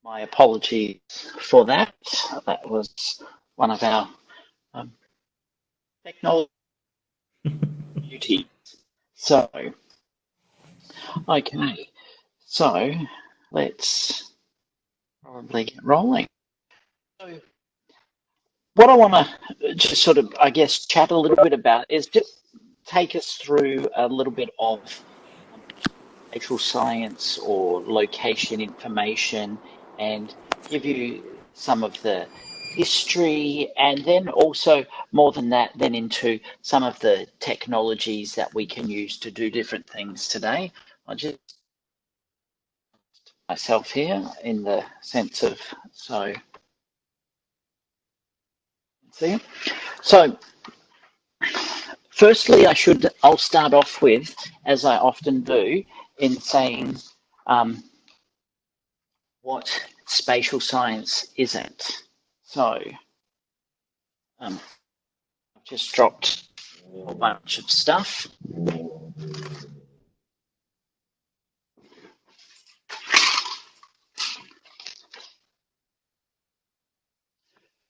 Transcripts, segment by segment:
My apologies for that. That was one of our um, technology duties. So, okay, so let's probably get rolling. So, what I want to just sort of, I guess, chat a little bit about is just take us through a little bit of um, spatial science or location information and give you some of the history and then also more than that then into some of the technologies that we can use to do different things today. I just myself here in the sense of see so firstly I'll start off with, as I often do, in saying um, what spatial science isn't. So I've just dropped a bunch of stuff.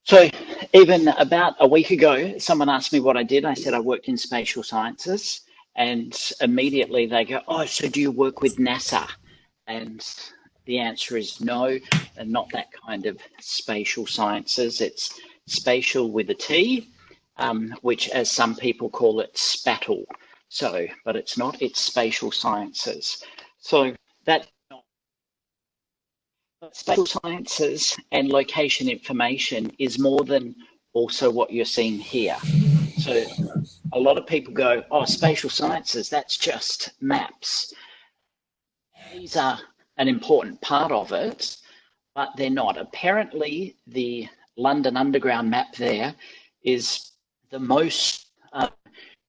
So even about a week ago, someone asked me what I did. I said I worked in spatial sciences, and immediately they go, "Oh, so do you work with NASA?" And the answer is no, and not that kind of spatial sciences. It's spatial with a T, which, as some people call it, spattle. So, but it's not. It's spatial sciences. So that spatial sciences and location information is more than also what you're seeing here. So a lot of people go, oh, spatial sciences, that's just maps. These are an important part of it, but they're not. Apparently, the London Underground map there is the most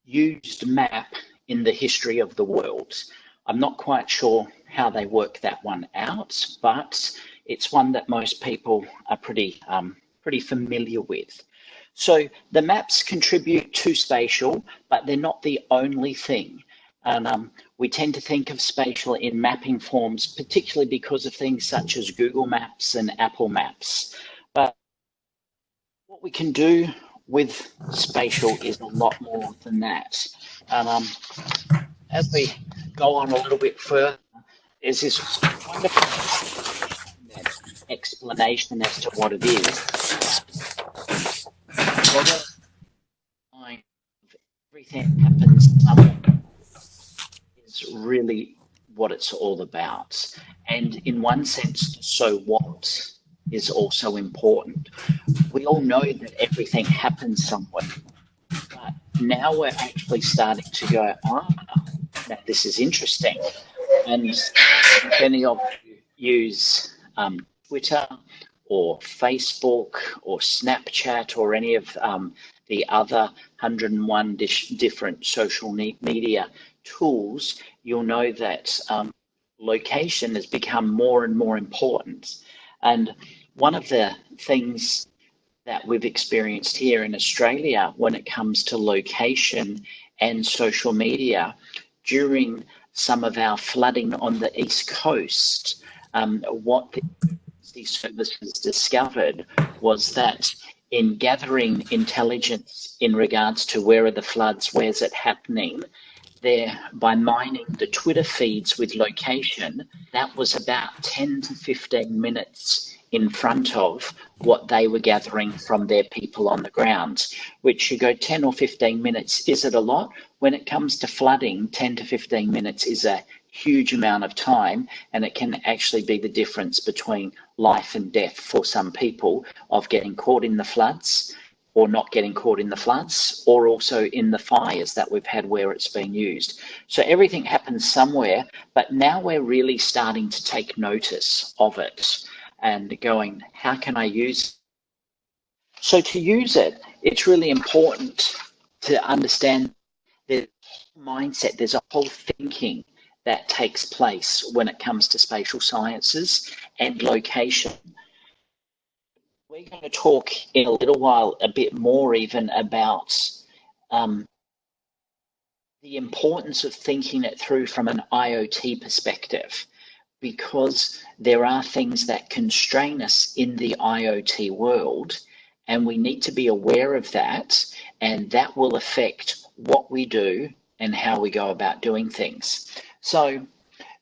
used map in the history of the world. I'm not quite sure how they work that one out, but it's one that most people are pretty familiar with. So the maps contribute to spatial, but they're not the only thing. And we tend to think of spatial in mapping forms, particularly because of things such as Google Maps and Apple Maps. But what we can do with spatial is a lot more than that. And as we go on a little bit further, is this wonderful explanation as to what it is. Everything happens somewhere is really what it's all about. And in one sense, so what is also important. We all know that everything happens somewhere, but now we're actually starting to go, now this is interesting. And if any of you use Twitter or Facebook or Snapchat or any of the other 101 different social media tools, you'll know that location has become more and more important. And one of the things that we've experienced here in Australia when it comes to location and social media during some of our flooding on the East Coast, what these services discovered was that in gathering intelligence in regards to where are the floods, where's it happening, there by mining the Twitter feeds with location, that was about 10 to 15 minutes in front of what they were gathering from their people on the ground, which you go 10 or 15 minutes, is it a lot? When it comes to flooding, 10 to 15 minutes is a huge amount of time, and it can actually be the difference between life and death for some people of getting caught in the floods or not getting caught in the floods, or also in the fires that we've had where it's been used. So everything happens somewhere, but now we're really starting to take notice of it and going, how can I use it? So to use it, it's really important to understand the mindset, there's a whole thinking that takes place when it comes to spatial sciences and location. We're going to talk in a little while a bit more even about the importance of thinking it through from an IoT perspective. because there are things that constrain us in the IoT world, and we need to be aware of that, and that will affect what we do and how we go about doing things. So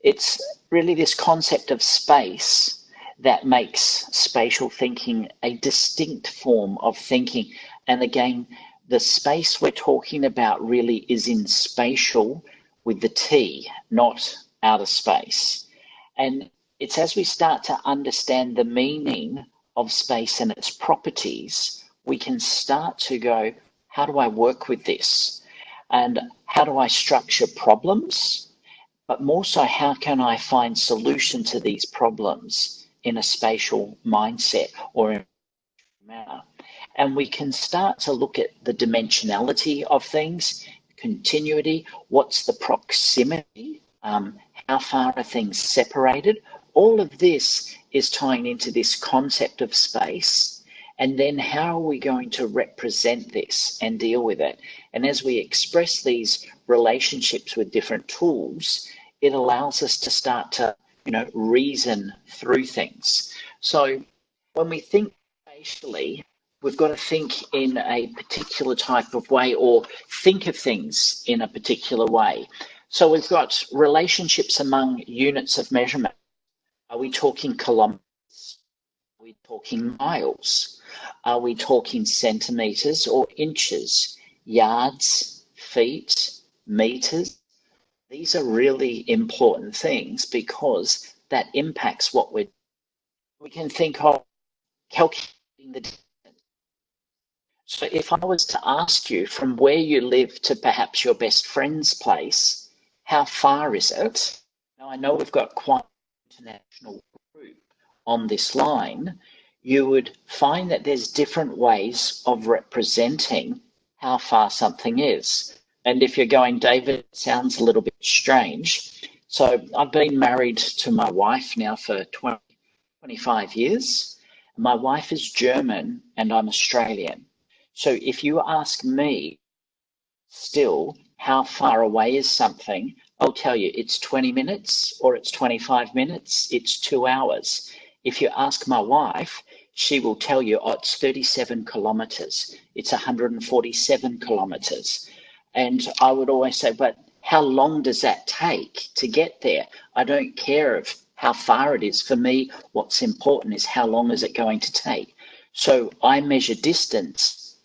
it's really this concept of space that makes spatial thinking a distinct form of thinking. And again, the space we're talking about really is in spatial with the T, not outer space. And it's as we start to understand the meaning of space and its properties, we can start to go, how do I work with this? And how do I structure problems? But more so, how can I find solution to these problems in a spatial mindset or in a manner? And we can start to look at the dimensionality of things, continuity, what's the proximity, how far are things separated? All of this is tying into this concept of space. And then how are we going to represent this and deal with it? And as we express these relationships with different tools, it allows us to start to, reason through things. So when we think spatially, we've got to think in a particular type of way, or think of things in a particular way. So we've got relationships among units of measurement. Are we talking kilometers? Are we talking miles? Are we talking centimeters or inches? Yards, feet, meters? These are really important things because that impacts what we can think of calculating the distance. So if I was to ask you from where you live to perhaps your best friend's place, how far is it? Now I know we've got quite an international group on this line. You would find that there's different ways of representing how far something is. And if you're going, David, it sounds a little bit strange. So I've been married to my wife now for 25 years. My wife is German and I'm Australian. So if you ask me still how far away is something, I'll tell you it's 20 minutes or it's 25 minutes, it's 2 hours. If you ask my wife, she will tell you, oh, it's 37 kilometers, it's 147 kilometers. And I would always say, but how long does that take to get there? I don't care of how far it is. For me, what's important is how long is it going to take? So I measure distance.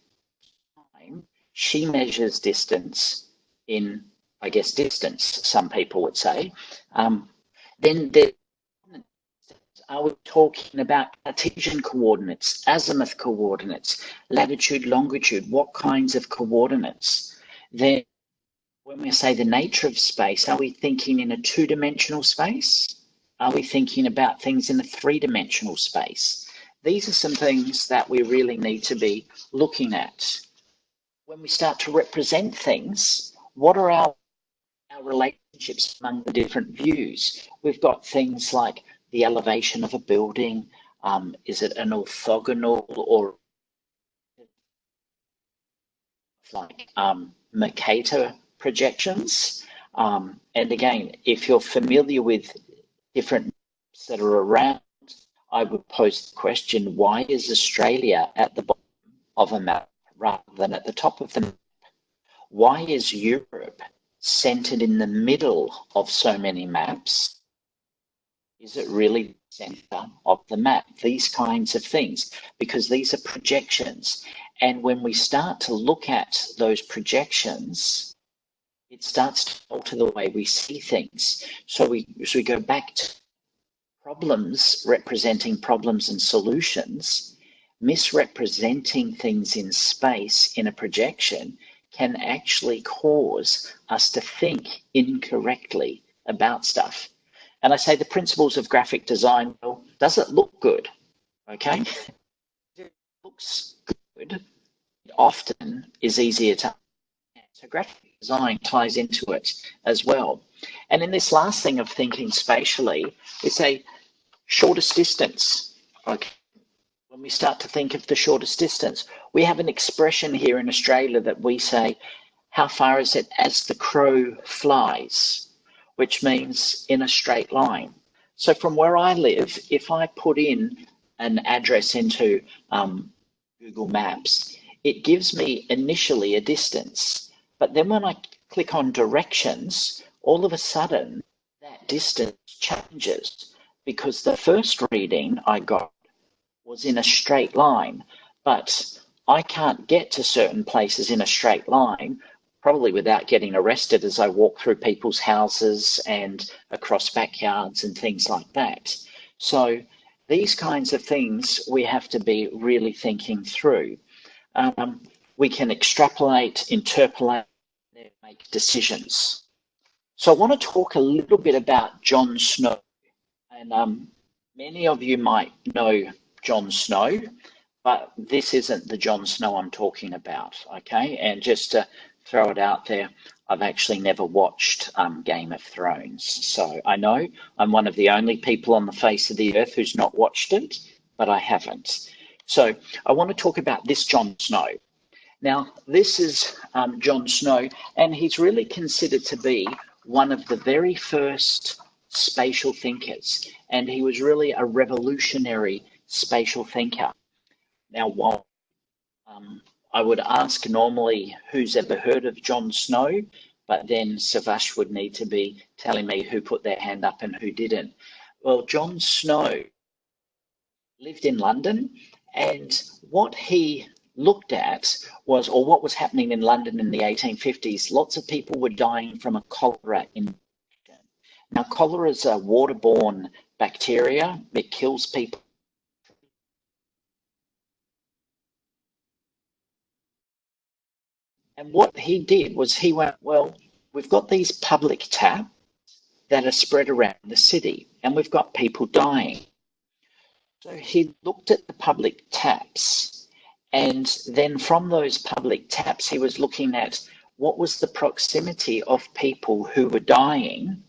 She measures distance in, I guess, distance, some people would say. Then are we talking about Cartesian coordinates, azimuth coordinates, latitude, longitude, what kinds of coordinates? Then when we say the nature of space, are we thinking in a two-dimensional space? Are we thinking about things in a three-dimensional space? These are some things that we really need to be looking at. When we start to represent things, what are our relationships among the different views? We've got things like the elevation of a building. Is it an orthogonal or like Mercator projections? And again, if you're familiar with different maps that are around, I would pose the question, why is Australia at the bottom of a map rather than at the top of the map? Why is Europe centered in the middle of so many maps? Is it really the center of the map? These kinds of things, because these are projections. And when we start to look at those projections, it starts to alter the way we see things. So we go back to problems, representing problems and solutions. Misrepresenting things in space in a projection can actually cause us to think incorrectly about stuff. And I say the principles of graphic design, well, does it look good? Okay. It looks good. It often is easier to understand. So graphic design ties into it as well. And in this last thing of thinking spatially, we say shortest distance. Okay. When we start to think of the shortest distance, we have an expression here in Australia that we say, how far is it as the crow flies? Which means in a straight line. So from where I live, if I put in an address into Google Maps, it gives me initially a distance. But then when I click on directions, all of a sudden that distance changes because the first reading I got was in a straight line, but I can't get to certain places in a straight line, probably without getting arrested as I walk through people's houses and across backyards and things like that. So these kinds of things we have to be really thinking through. We can extrapolate, interpolate, make decisions. So I want to talk a little bit about Jon Snow. And many of you might know Jon Snow, but this isn't the Jon Snow I'm talking about, okay? And just to throw it out there, I've actually never watched Game of Thrones. So I know I'm one of the only people on the face of the earth who's not watched it, but I haven't. So I want to talk about this Jon Snow. Now, this is Jon Snow, and he's really considered to be one of the very first spatial thinkers, and he was really a revolutionary spatial thinker. Now, while I would ask normally who's ever heard of Jon Snow, but then Savash would need to be telling me who put their hand up and who didn't. Well, Jon Snow lived in London, and what he looked at was, or what was happening in London in the 1850s, lots of people were dying from a cholera infection. Now, cholera is a waterborne bacteria. It kills people. And what he did was he went, well, we've got these public taps that are spread around the city, and we've got people dying. So he looked at the public taps, and then from those public taps, he was looking at what was the proximity of people who were dying.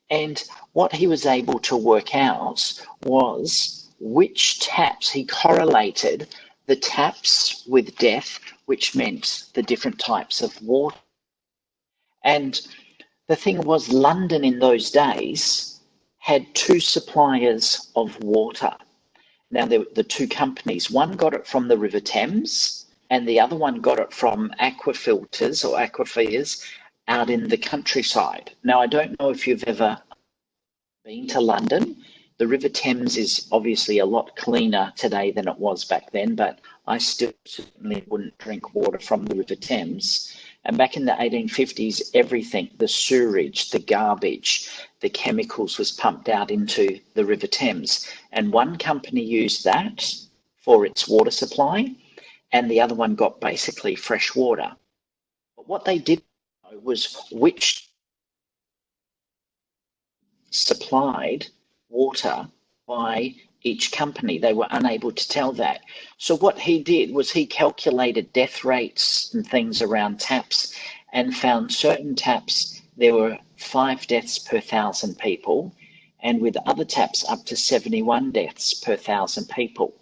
And what he was able to work out was which taps he correlated the taps with death, which meant the different types of water. And the thing was, London in those days had two suppliers of water. Now, the two companies, one got it from the River Thames and the other one got it from aquafilters or aquifers out in the countryside. Now, I don't know if you've ever been to London. The River Thames is obviously a lot cleaner today than it was back then, but I still certainly wouldn't drink water from the River Thames. And back in the 1850s, everything, the sewerage, the garbage, the chemicals was pumped out into the River Thames. And one company used that for its water supply, and the other one got basically fresh water. But what they did was which supplied water by each company. They were unable to tell that. So what he did was he calculated death rates and things around taps and found certain taps, there were 5 deaths per 1,000 people, and with other taps up to 71 deaths per 1,000 people.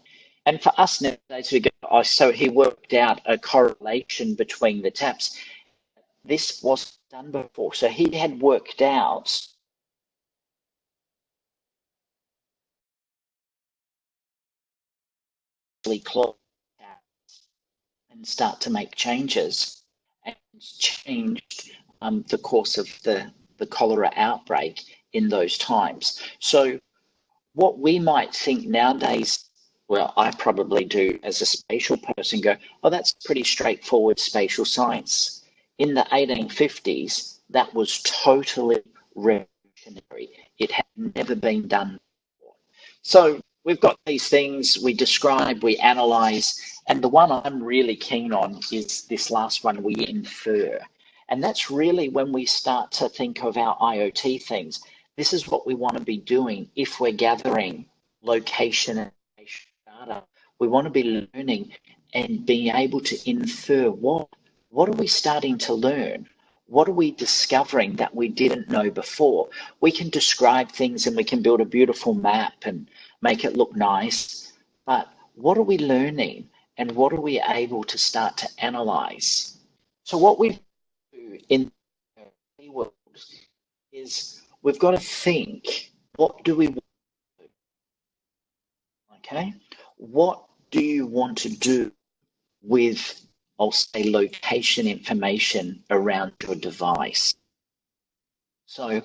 And for us nowadays, we go, so he worked out a correlation between the taps. This wasn't done before. So he had worked out close and start to make changes, and changed the course of the cholera outbreak in those times. So what we might think nowadays, well, I probably do as a spatial person, go, oh, that's pretty straightforward spatial science. In the 1850s, that was totally revolutionary. It had never been done before. So we've got these things, we describe, we analyze, and the one I'm really keen on is this last one, we infer. And that's really when we start to think of our IoT things. This is what we want to be doing if we're gathering location and data. We want to be learning and being able to infer what are we starting to learn? What are we discovering that we didn't know before? We can describe things and we can build a beautiful map and make it look nice, but what are we learning and what are we able to start to analyze? So what we do in the world is we've got to think what do we want to do? Okay, what do you want to do with, I'll say, location information around your device? So,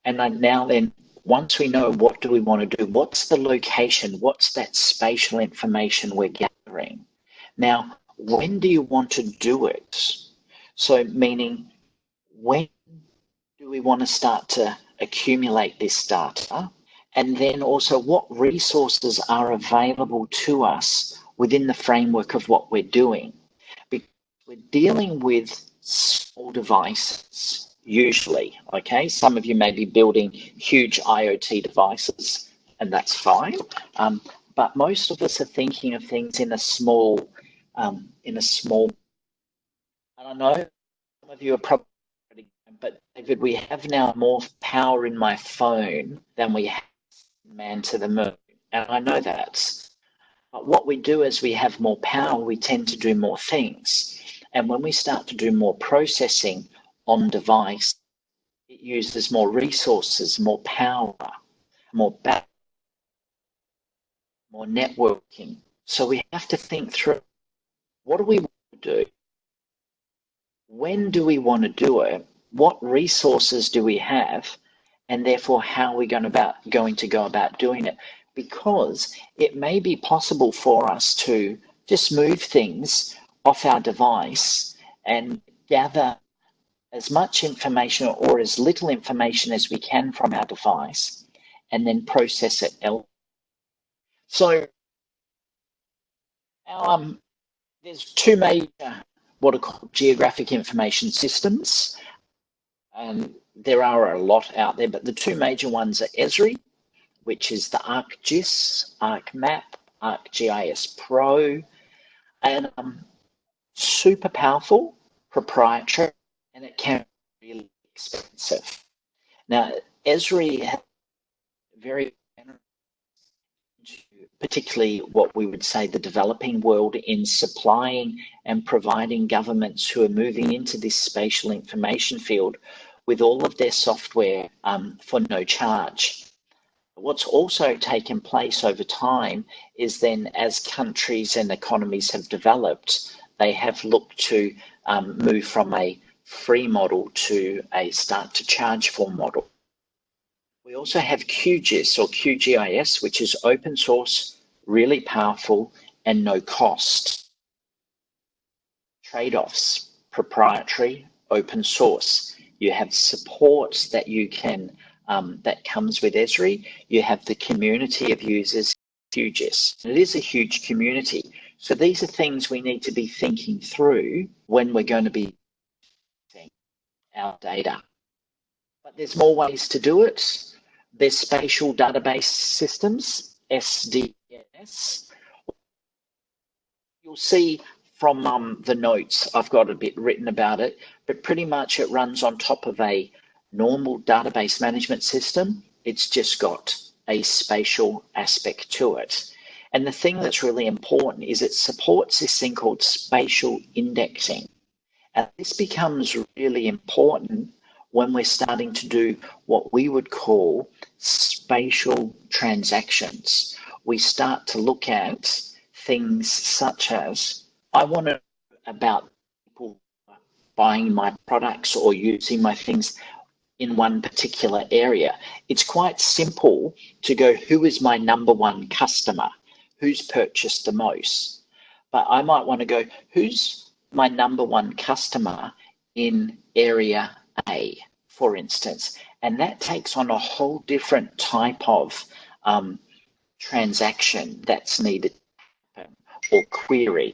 and then once we know what do we want to do, what's the location, what's that spatial information we're gathering? Now, when do you want to do it? So meaning, when do we want to start to accumulate this data? And then also, what resources are available to us within the framework of what we're doing? Because we're dealing with small devices, usually, okay? Some of you may be building huge IoT devices, and that's fine. But most of us are thinking of things in a small, and I know some of you are probably, but David, we have now more power in my phone than we have man to the moon. And I know that. But what we do is we have more power, we tend to do more things. And when we start to do more processing on device, it uses more resources, more power, more more networking. So we have to think through, what do we want to do? When do we want to do it? What resources do we have? And therefore, how are we going to go about doing it? Because it may be possible for us to just move things off our device and gather as much information or as little information as we can from our device and then process it elsewhere. So there's two major, what are called geographic information systems. And there are a lot out there, but the two major ones are Esri, which is the ArcGIS, ArcMap, ArcGIS Pro, and super powerful, proprietary, and it can be really expensive. Now, Esri has very, particularly what we would say the developing world, in supplying and providing governments who are moving into this spatial information field with all of their software for no charge. What's also taken place over time is then, as countries and economies have developed, they have looked to move from a free model to a start to charge for model. We also have QGIS or QGIS, which is open source, really powerful, and no cost. Trade-offs: proprietary, open source. You have support that you can that comes with Esri. You have the community of users, QGIS. It is a huge community. So these are things we need to be thinking through when we're going to be using our data. But there's more ways to do it. There's spatial database systems, SDS. You'll see from the notes, I've got a bit written about it, but pretty much it runs on top of a normal database management system. It's just got a spatial aspect to it. And the thing that's really important is it supports this thing called spatial indexing. And this becomes really important when we're starting to do what we would call spatial transactions. We start to look at things such as, I want to know about people buying my products or using my things in one particular area. It's quite simple to go, who is my number one customer? Who's purchased the most? But I might want to go, who's my number one customer in area A, for instance? And that takes on a whole different type of transaction that's needed or query.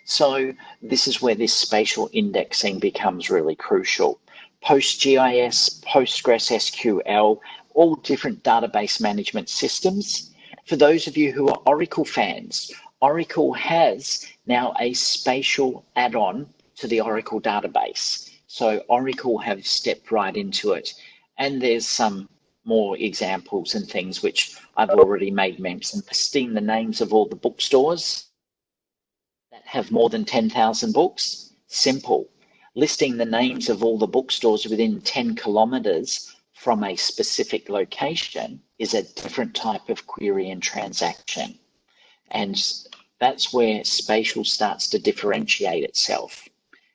So this is where this spatial indexing becomes really crucial. PostGIS, PostgreSQL, all different database management systems. For those of you who are Oracle fans, Oracle has now a spatial add-on to the Oracle database. So Oracle have stepped right into it. And there's some more examples and things which I've already made mention. Listing the names of all the bookstores that have more than 10,000 books, simple. Listing the names of all the bookstores within 10 kilometers from a specific location is a different type of query and transaction. And that's where spatial starts to differentiate itself.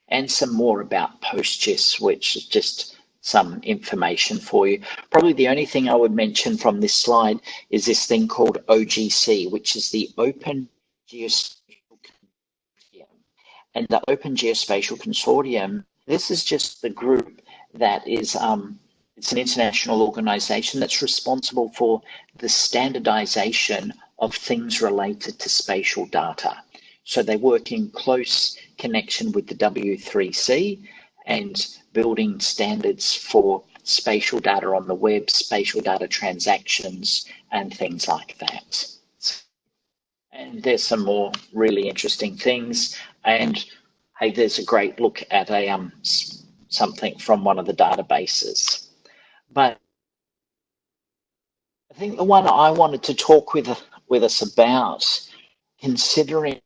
And some more about PostGIS, which is just some information for you. Probably the only thing I would mention from this slide is this thing called OGC, which is the Open Geospatial Consortium. And the Open Geospatial Consortium, this is just the group that is, it's an international organization that's responsible for the standardization of things related to spatial data. So they work in close connection with the W3C and building standards for spatial data on the web, spatial data transactions, and things like that. And there's some more really interesting things. And hey, there's a great look at a something from one of the databases. But I think the one I wanted to talk with us about, considering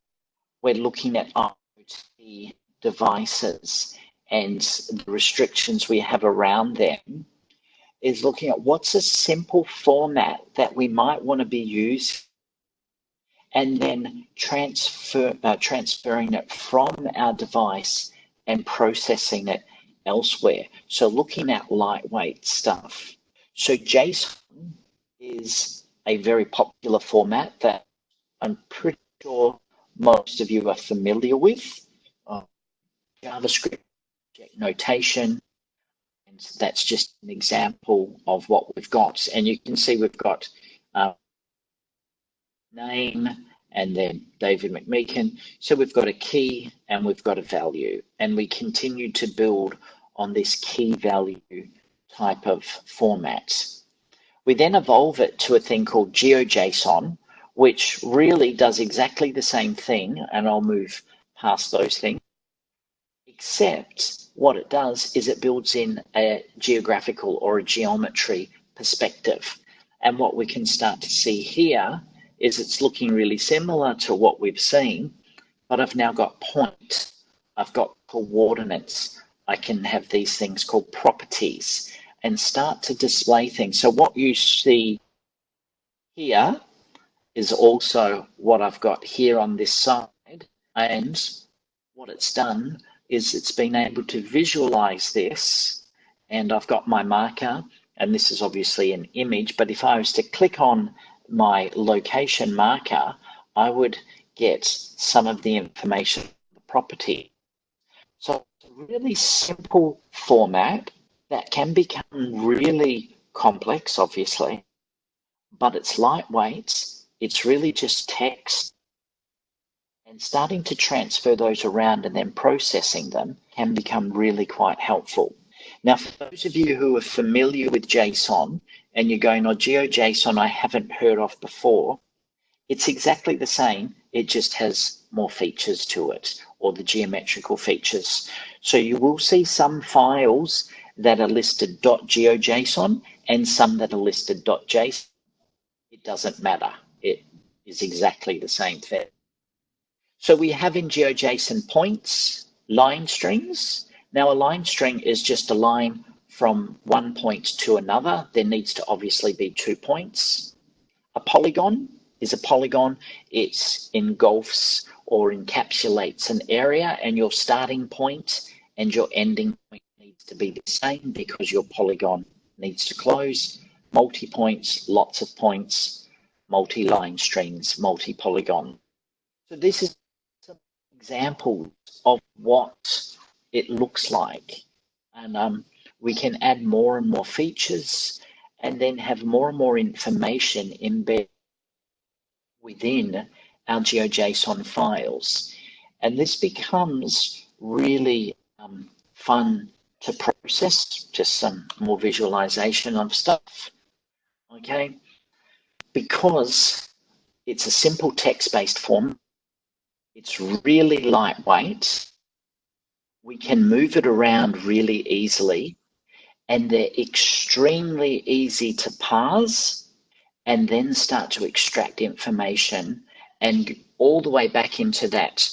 we're looking at IoT devices and the restrictions we have around them, is looking at what's a simple format that we might want to be using, and then transferring it from our device and processing it elsewhere. So looking at lightweight stuff. So JSON is a very popular format that I'm pretty sure most of you are familiar with. JavaScript notation, and that's just an example of what we've got. And you can see we've got name and then David McMeekin. So we've got a key and we've got a value, and we continue to build on this key value type of format. We then evolve it to a thing called GeoJSON, which really does exactly the same thing, and I'll move past those things, except what it does is it builds in a geographical or a geometry perspective. And what we can start to see here is it's looking really similar to what we've seen, but I've now got points, I've got coordinates, I can have these things called properties and start to display things. So what you see here is also what I've got here on this side, and what it's done is it's been able to visualize this, and I've got my marker, and this is obviously an image, but if I was to click on my location marker, I would get some of the information, the property. So it's a really simple format that can become really complex, obviously, but it's lightweight. It's really just text, and starting to transfer those around and then processing them can become really quite helpful. Now, for those of you who are familiar with JSON and you're going, oh, GeoJSON I haven't heard of before, it's exactly the same. It just has more features to it, or the geometrical features. So you will see some files that are listed .geojson and some that are listed .json. It doesn't matter. It is exactly the same thing. So we have in GeoJSON points, line strings. Now a line string is just a line from one point to another. There needs to obviously be 2 points. A polygon is a polygon. It engulfs or encapsulates an area, and your starting point and your ending point needs to be the same because your polygon needs to close. Multi-points, lots of points, multi-line strings, multi-polygon. So this is some examples of what it looks like. And we can add more and more features and then have more and more information embedded within our GeoJSON files. And this becomes really fun to process, just some more visualization of stuff, okay? Because it's a simple text-based form, it's really lightweight, we can move it around really easily, and they're extremely easy to parse and then start to extract information and all the way back into that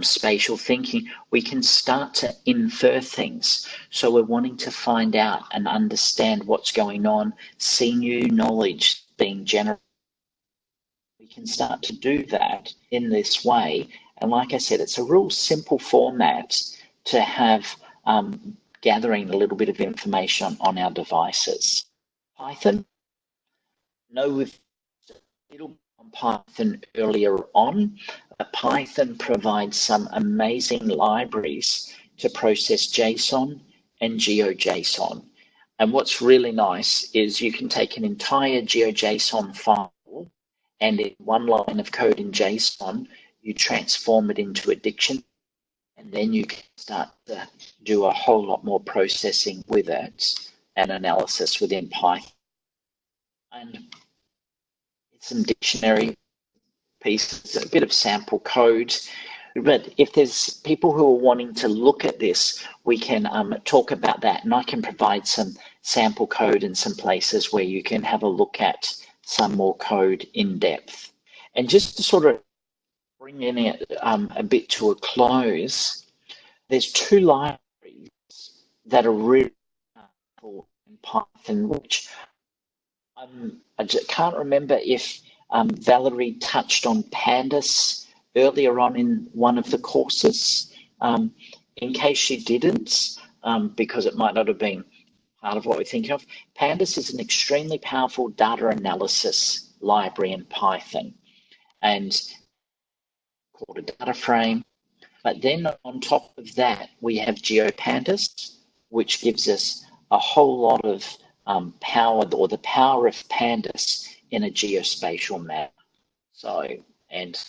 spatial thinking, we can start to infer things. So we're wanting to find out and understand what's going on, see new knowledge being generated. We can start to do that in this way. And like I said, it's a real simple format to have gathering a little bit of information on our devices. Python, know we've a little bit on Python earlier on. Python provides some amazing libraries to process JSON and GeoJSON. And what's really nice is you can take an entire GeoJSON file and in one line of code in JSON, you transform it into a dictionary, and then you can start to do a whole lot more processing with it and analysis within Python. And it's some dictionary pieces, a bit of sample code. But if there's people who are wanting to look at this, we can talk about that, and I can provide some sample code in some places where you can have a look at some more code in depth. And just to sort of bring it a bit to a close, there's two libraries that are really powerful in Python, which I just can't remember if Valerie touched on Pandas earlier on in one of the courses. In case she didn't, because it might not have been part of what we're thinking of, Pandas is an extremely powerful data analysis library in Python and called a data frame. But then on top of that, we have GeoPandas, which gives us a whole lot of power, or the power of pandas in a geospatial map. So, and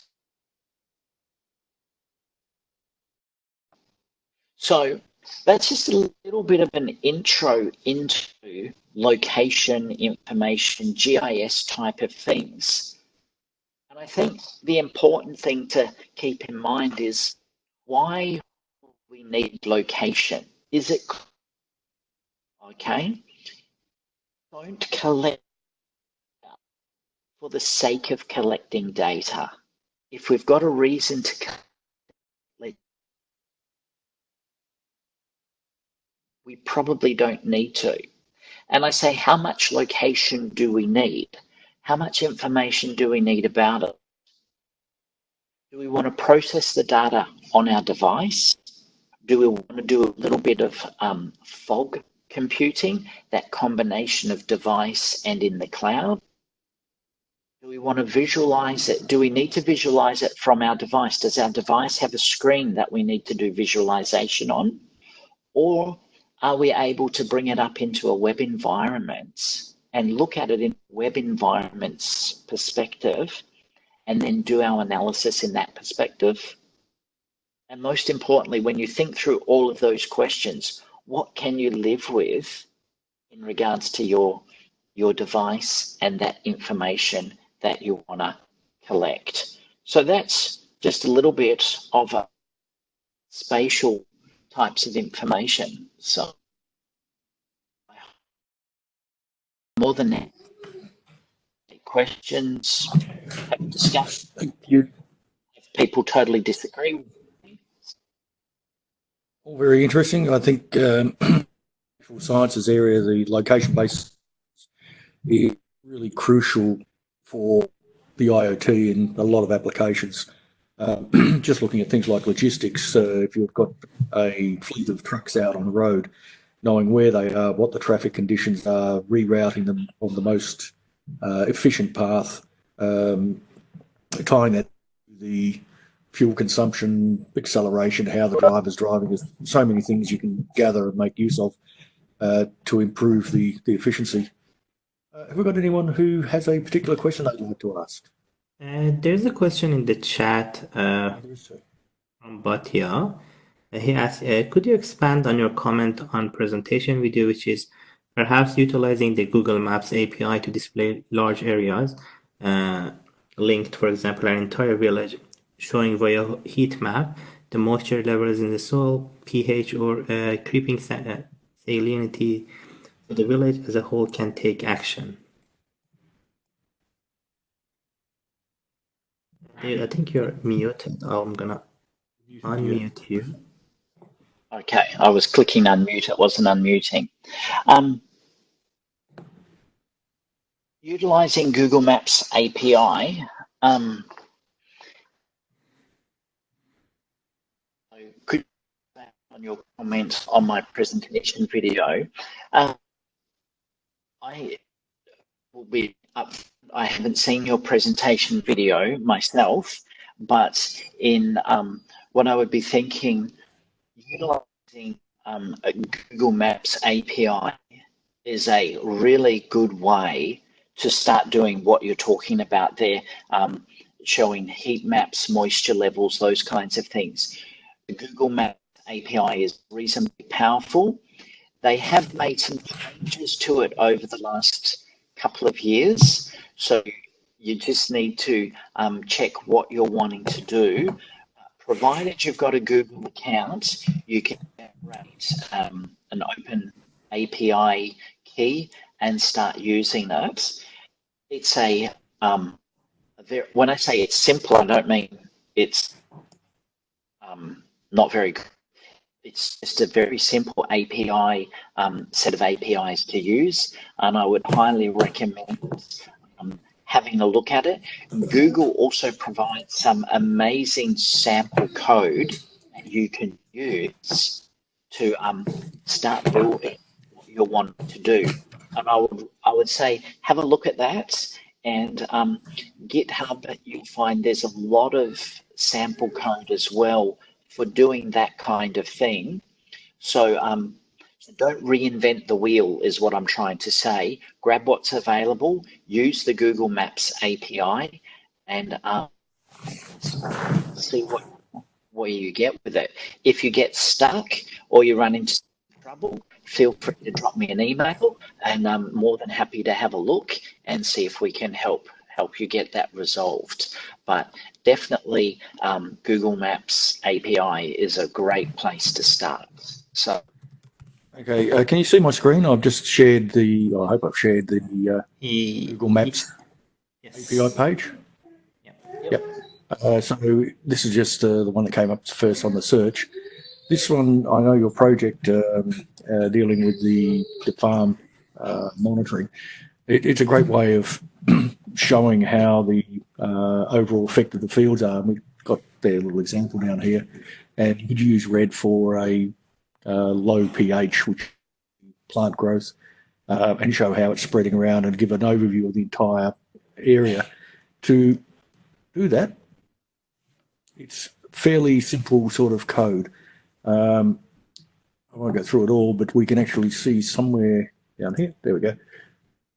so that's just a little bit of an intro into location information, GIS type of things. And I think the important thing to keep in mind is why we need location. Is it okay? Don't collect for the sake of collecting data. If we've got a reason to collect, we probably don't need to. And I say, how much location do we need? How much information do we need about it? Do we want to process the data on our device? Do we want to do a little bit of fog computing, that combination of device and in the cloud? Do we want to visualize it? Do we need to visualize it from our device? Does our device have a screen that we need to do visualization on? Or are we able to bring it up into a web environment and look at it in web environment's perspective and then do our analysis in that perspective? And most importantly, when you think through all of those questions, what can you live with in regards to your device and that information that you want to collect? So that's just a little bit of a spatial types of information. So more than that, questions, have a discussion. Thank you. If people totally disagree with me. All very interesting. I think sciences area, the location-based is really crucial for the IoT in a lot of applications. Just looking at things like logistics, if you've got a fleet of trucks out on the road, knowing where they are, what the traffic conditions are, rerouting them on the most efficient path, tying that to the fuel consumption, acceleration, how the driver's driving. There's so many things you can gather and make use of to improve the efficiency. Have we got anyone who has a particular question they'd like to ask? There's a question in the chat from Batya. He asked, could you expand on your comment on presentation video, which is perhaps utilizing the Google Maps API to display large areas, linked, for example, an entire village, showing via heat map the moisture levels in the soil, pH, or creeping salinity, so the village as a whole can take action. I think you're muted. I'm gonna unmute you. Okay, I was clicking unmute, it wasn't unmuting. Utilizing Google Maps API, could you on your comment on my presentation video, I will be up. I haven't seen your presentation video myself, but in what I would be thinking, utilizing a Google Maps API is a really good way to start doing what you're talking about there, showing heat maps, moisture levels, those kinds of things. The Google Maps API is reasonably powerful. They have made some changes to it over the last couple of years, so you just need to check what you're wanting to do. Provided you've got a Google account, you can generate an open API key and start using it. It's when I say it's simple, I don't mean it's not very good. It's just a very simple API set of APIs to use, and I would highly recommend having a look at it. Google also provides some amazing sample code that you can use to start building what you're wanting to do. And I would say have a look at that, and GitHub, you'll find there's a lot of sample code as well for doing that kind of thing. So don't reinvent the wheel is what I'm trying to say. Grab what's available, use the Google Maps API, and see what you get with it. If you get stuck or you run into trouble, feel free to drop me an email, and I'm more than happy to have a look and see if we can help you get that resolved. But definitely Google Maps API is a great place to start. So. Okay, can you see my screen? I've just shared I hope I've shared the Google Maps API page. Yep. So this is just the one that came up first on the search. This one, I know your project dealing with the farm monitoring. It's a great way of showing how the overall effect of the fields are. We've got their little example down here, and you could use red for a low pH, which plant growth, and show how it's spreading around and give an overview of the entire area. To do that, it's fairly simple sort of code. I won't go through it all, but we can actually see somewhere down here. There we go.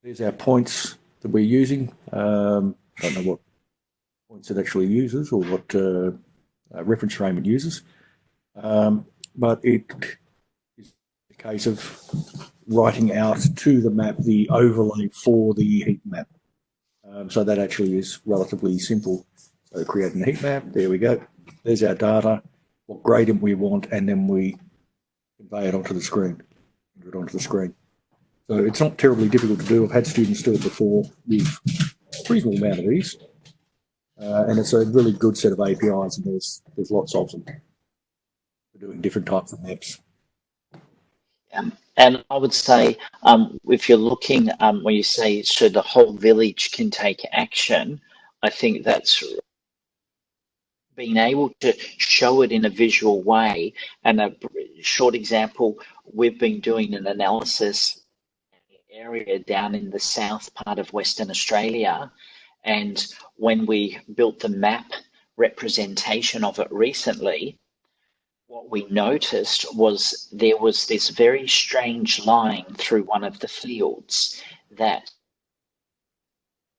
There's our points that we're using. Don't know what points it actually uses or what reference frame it uses. But it is a case of writing out to the map the overlay for the heat map. So that actually is relatively simple. So creating a heat map, there we go. There's our data, what gradient we want, and then we convey it onto the screen. So it's not terribly difficult to do. I've had students do it before with a reasonable amount of ease. And it's a really good set of APIs, and there's lots of them for doing different types of maps. And I would say, if you're looking, when you say, so the whole village can take action, I think that's being able to show it in a visual way. And a short example, we've been doing an analysis area down in the south part of Western Australia. And when we built the map representation of it recently, what we noticed was there was this very strange line through one of the fields that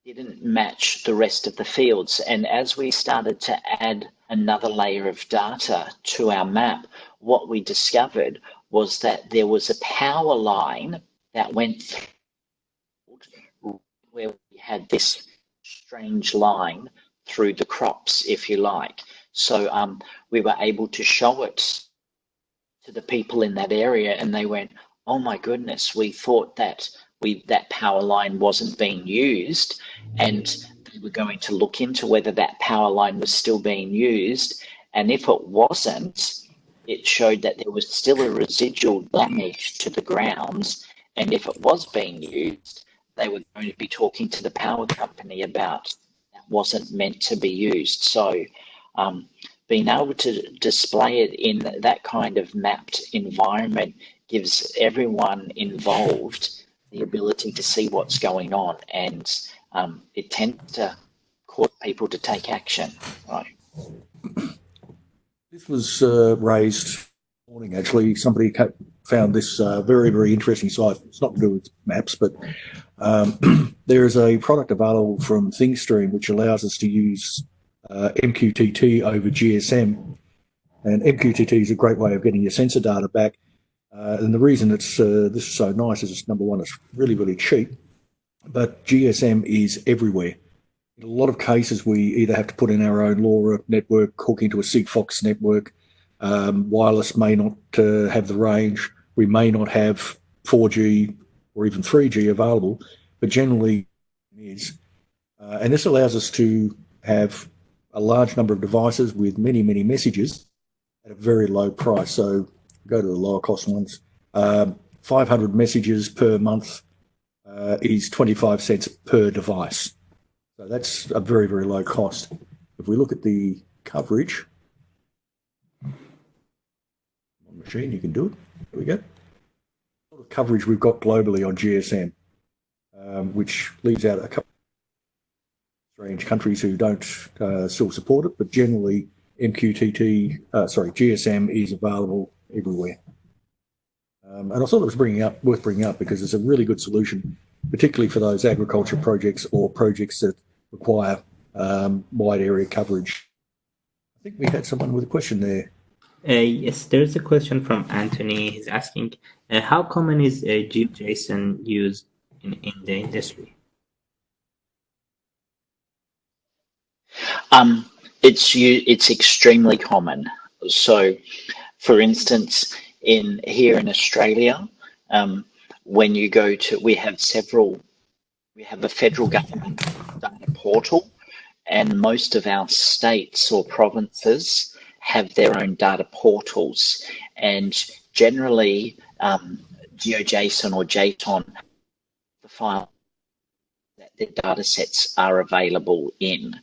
didn't match the rest of the fields. And as we started to add another layer of data to our map, what we discovered was that there was a power line that went through where we had this strange line through the crops, if you like. So we were able to show it to the people in that area, and they went, oh my goodness, we thought that that power line wasn't being used. And they were going to look into whether that power line was still being used. And if it wasn't, it showed that there was still a residual damage to the grounds. And if it was being used, they were going to be talking to the power company about that wasn't meant to be used. So being able to display it in that kind of mapped environment gives everyone involved the ability to see what's going on, and it tends to cause people to take action. Right. This was raised this morning, actually. Somebody found this very, very interesting site. It's not to do with maps, but there is a product available from ThingStream which allows us to use MQTT over GSM. And MQTT is a great way of getting your sensor data back. And the reason this is so nice is, number one, it's really, really cheap, but GSM is everywhere. In a lot of cases, we either have to put in our own LoRa network, hook into a Sigfox network. Wireless may not have the range. We may not have 4G or even 3G available, but generally it is. And this allows us to have a large number of devices with many, many messages at a very low price. So go to the lower cost ones. 500 messages per month is 25 cents per device. So that's a very, very low cost. If we look at the coverage on machine, you can do it. There we go. A lot of coverage we've got globally on GSM, which leaves out a couple of strange countries who don't still support it, but generally GSM is available everywhere. And I thought it was worth bringing up because it's a really good solution, particularly for those agriculture projects or projects that require wide area coverage. I think we had someone with a question there. Yes, there's a question from Anthony. He's asking, how common is GeoJSON used in the industry? It's extremely common. So, for instance, here in Australia, when you go to, we have a federal government data portal, and most of our states or provinces have their own data portals, and generally GeoJSON or JSON, the file that their data sets are available in.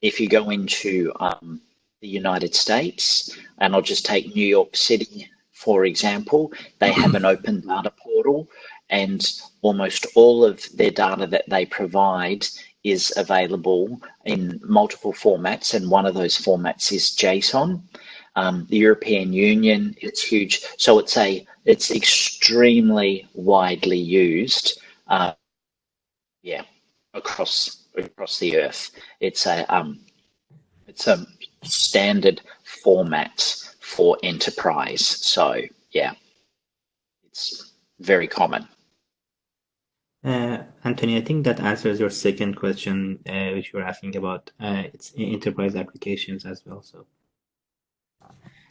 If you go into the United States, and I'll just take New York City, for example, they have an open data portal, and almost all of their data that they provide is available in multiple formats, and one of those formats is JSON. The European Union, it's huge, so it's extremely widely used, across the earth. It's a standard format for enterprise. So yeah, it's very common. Anthony, I think that answers your second question, which you were asking about. It's enterprise applications as well. So,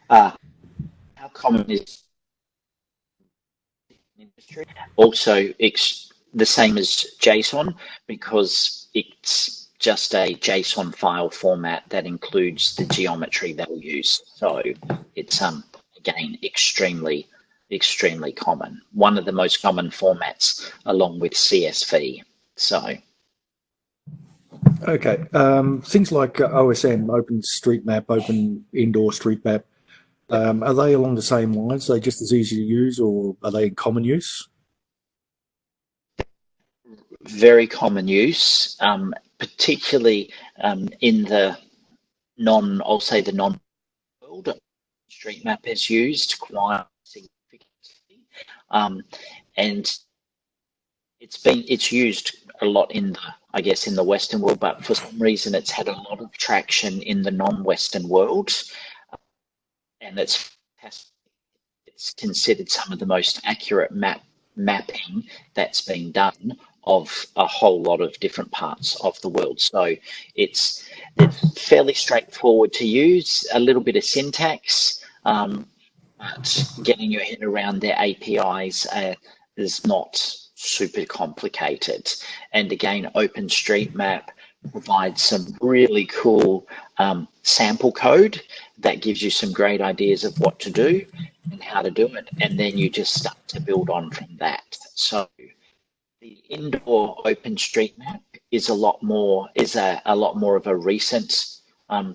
how common is industry? Also, it's the same as JSON because it's just a JSON file format that includes the geometry they'll use. So it's again extremely common. One of the most common formats, along with CSV. So okay, things like OSM, OpenStreetMap, Open Indoor Street Map, are they along the same lines? Are they just as easy to use, or are they in common use? Very common use, particularly in the non-world. Street map is used quite significantly, and it's used a lot in the Western world, but for some reason it's had a lot of traction in the non-Western world, and it's considered some of the most accurate mapping that's been done of a whole lot of different parts of the world. So it's fairly straightforward to use, a little bit of syntax, but getting your head around their APIs is not super complicated. And again, OpenStreetMap, provides some really cool sample code that gives you some great ideas of what to do and how to do it, and then you just start to build on from that. So the indoor OpenStreetMap is a lot more of a recent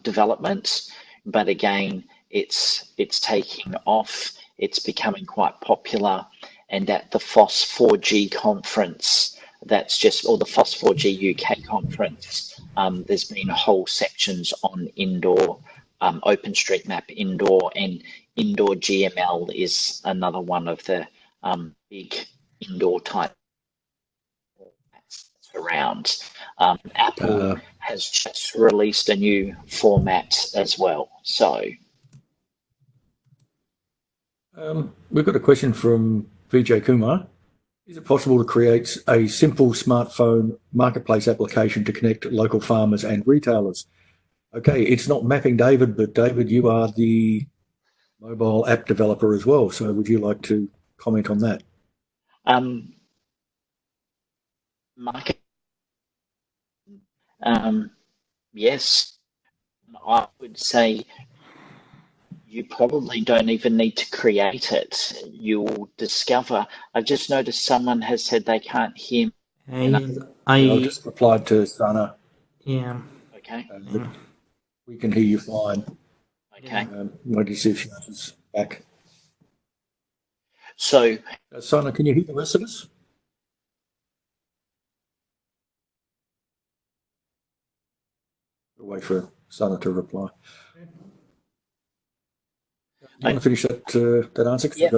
development, but again, it's taking off. It's becoming quite popular, and at the FOSS4G conference, or the FOSS4G UK conference, there's been whole sections on indoor OpenStreetMap indoor, and indoor GML is another one of the big indoor type around. Apple has just released a new format as well. So we've got a question from Vijay Kumar. Is it possible to create a simple smartphone marketplace application to connect local farmers and retailers? Okay, it's not mapping David, but David, you are the mobile app developer as well. So would you like to comment on that? Market. Yes, I would say you probably don't even need to create it. You'll discover. I just noticed someone has said they can't hear me. I just replied to Sana. Yeah. Okay. We can hear you fine. Okay. Wait to see if she's back. So, Sana, can you hear the rest of us? We'll wait for Sana to reply. You want to finish that answer? Yeah.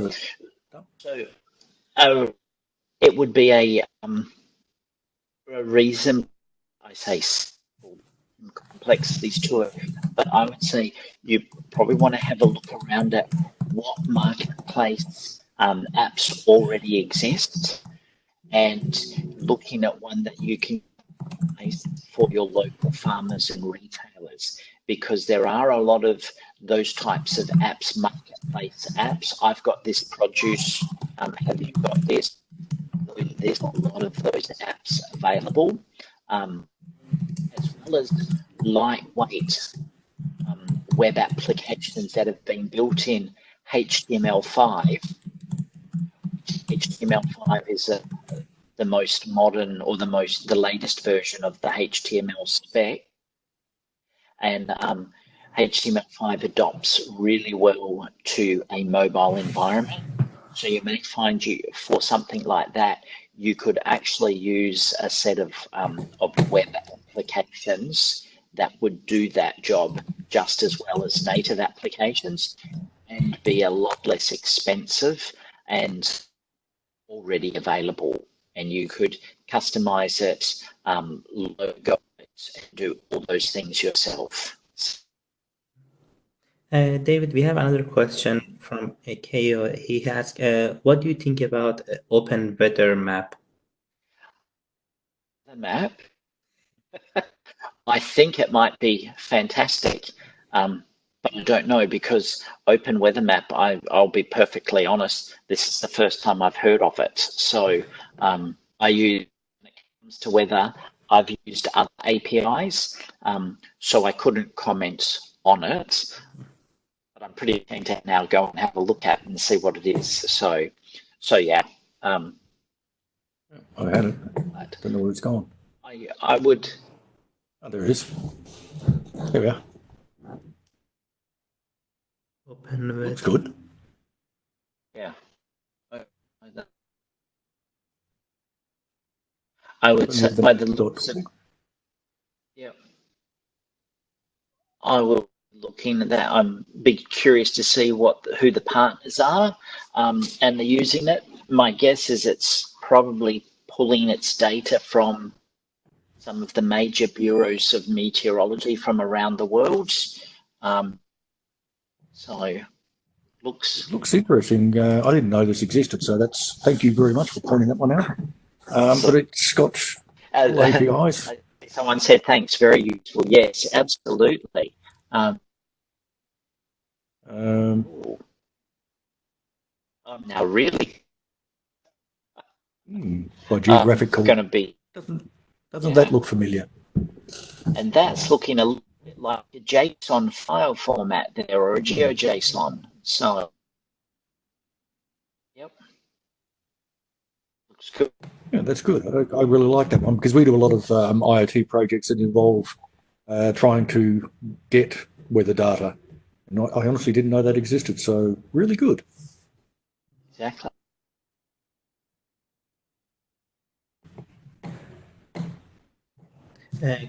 So, it would be a reason I say complexities to it, but I would say you probably want to have a look around at what marketplace apps already exist, and looking at one that you can use for your local farmers and retailers, because there are a lot of those types of apps, marketplace apps. I've got this produce, have you got this? There's a lot of those apps available, as well as lightweight web applications that have been built in HTML5. HTML5 is the most modern, or the latest version of the HTML spec, and HTML5 adopts really well to a mobile environment. So you may find for something like that, you could actually use a set of web applications that would do that job just as well as native applications, and be a lot less expensive and already available. And you could customize it, logo it, and do all those things yourself. David, we have another question from KO. He asked, what do you think about Open Weather Map? The map? I think it might be fantastic, but I don't know, because Open Weather Map, I'll be perfectly honest, this is the first time I've heard of it. So when it comes to weather, I've used other APIs, so I couldn't comment on it. But I'm pretty keen to now go and have a look at it and see what it is. So yeah. I had it. Don't know where it's gone. I would. Oh, there it is. There we are. Open Looks good. Yeah. I would say by the looks of, yeah. I will look into that. I'm be curious to see who the partners are, and they're using it. My guess is it's probably pulling its data from some of the major bureaus of meteorology from around the world. So looks interesting. I didn't know this existed, so thank you very much for pointing that one out. But it's got APIs. Someone said thanks, very useful. Yes, absolutely. Now really, by geographic going to be. Doesn't that look familiar? And that's looking a little bit like a JSON file format there, or a GeoJSON. So, yep, looks good. Yeah, that's good. I really like that one because we do a lot of IoT projects that involve trying to get weather data. And I honestly didn't know that existed, so really good. Exactly.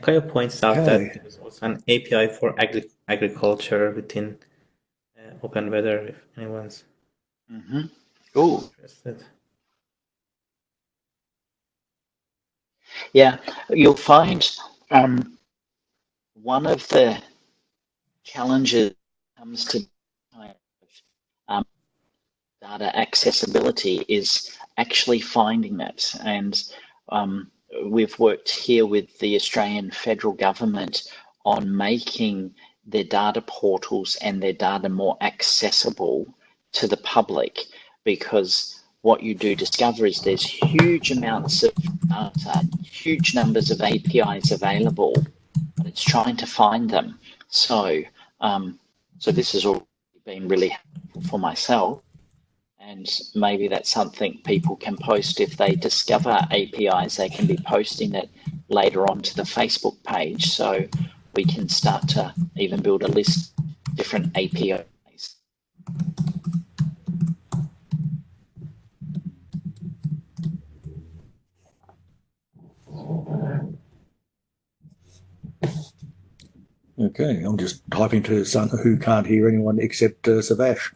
Kaya points out that Okay. there is also an API for agriculture within Open Weather, if anyone's interested. Yeah, you'll find one of the challenges comes to um, data accessibility is actually finding it. And we've worked here with the Australian federal government on making their data portals and their data more accessible to the public, because what you do discover is there's huge amounts of data, huge numbers of APIs available, but it's trying to find them. So, so this has already been really helpful for myself. And maybe that's something people can post if they discover APIs. They can be posting it later on to the Facebook page. So we can start to even build a list of different APIs. Okay, I'm just typing to son who can't hear anyone except Savash.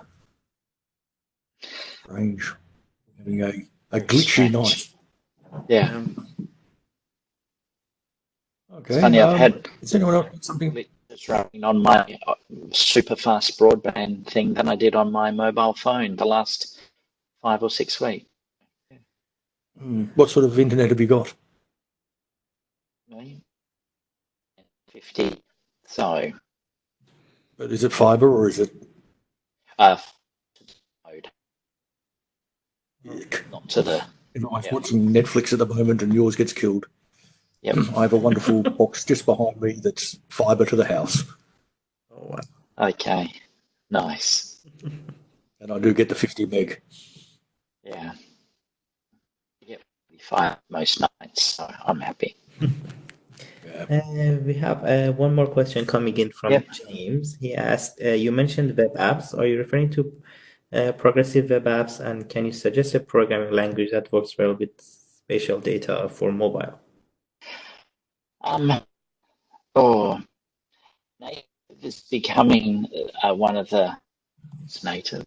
Strange. Having a glitchy night. Yeah. Okay. It's funny, I've had is anyone else something? glitches running on my super fast broadband thing than I did on my mobile phone the last 5 or 6 weeks. What sort of internet have you got? 50. So, But is it fibre or is it? mode, Yuck. not to the. Everyone's watching Netflix at the moment and yours gets killed. Yep. I have a wonderful box just behind me that's fibre to the house. Oh, wow. Okay. Nice. And I do get the 50 meg. Yeah. Yep. 5 most nights, so I'm happy. We have one more question coming in from James. He asked, you mentioned web apps. Are you referring to progressive web apps? And can you suggest a programming language that works well with spatial data for mobile? Native is becoming one of the native.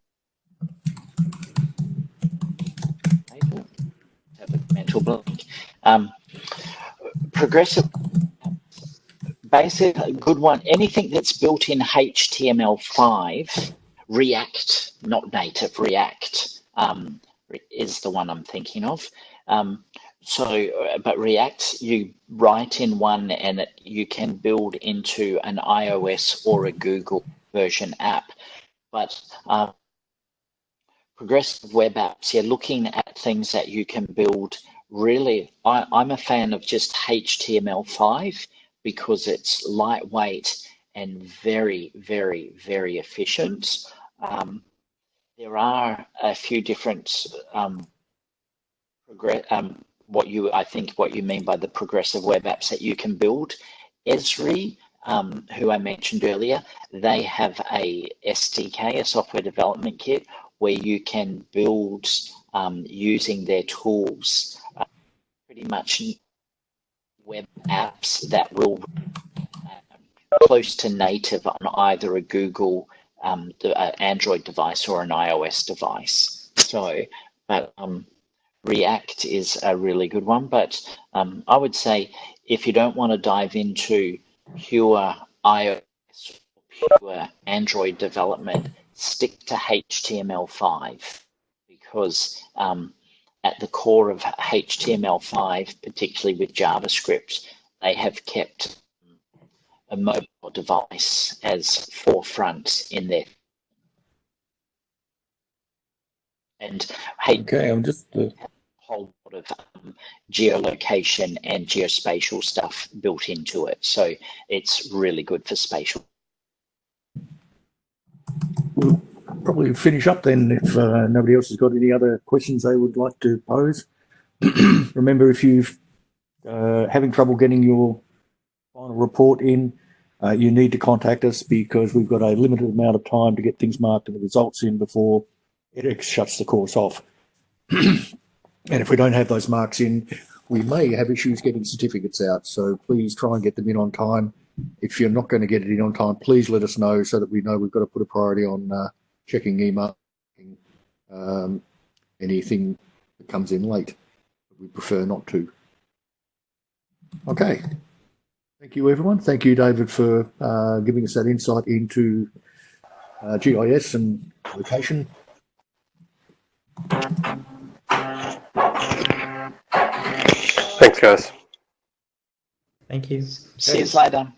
Have a mental blank. Progressive, basic, good one. Anything that's built in HTML5, React, not native, React is the one I'm thinking of. But React, you write in one and you can build into an iOS or a Google version app. But progressive web apps, you're looking at things that you can build. Really, I'm a fan of just HTML5 because it's lightweight and very, very, very efficient. There are a few different what you mean by the progressive web apps that you can build. Esri, who I mentioned earlier, they have a SDK, a software development kit, where you can build using their tools pretty much web apps that will close to native on either a Google Android device or an iOS device. So, but React is a really good one, but I would say if you don't want to dive into pure iOS, pure Android development, stick to HTML5, because at the core of HTML5, particularly with JavaScript, they have kept a mobile device as forefront in their. And Okay, I'm just. whole of geolocation and geospatial stuff built into it. So it's really good for spatial. We'll probably finish up then if nobody else has got any other questions they would like to pose. Remember, if you've having trouble getting your final report in, you need to contact us because we've got a limited amount of time to get things marked and the results in before edX shuts the course off. And if we don't have those marks in, we may have issues getting certificates out. So please try and get them in on time. If you're not going to get it in on time, please let us know so that we know we've got to put a priority on checking email, anything that comes in late. We prefer not to. Okay. Thank you, everyone. Thank you, David, for giving us that insight into GIS and location. Thanks, guys. Thank you. See you later.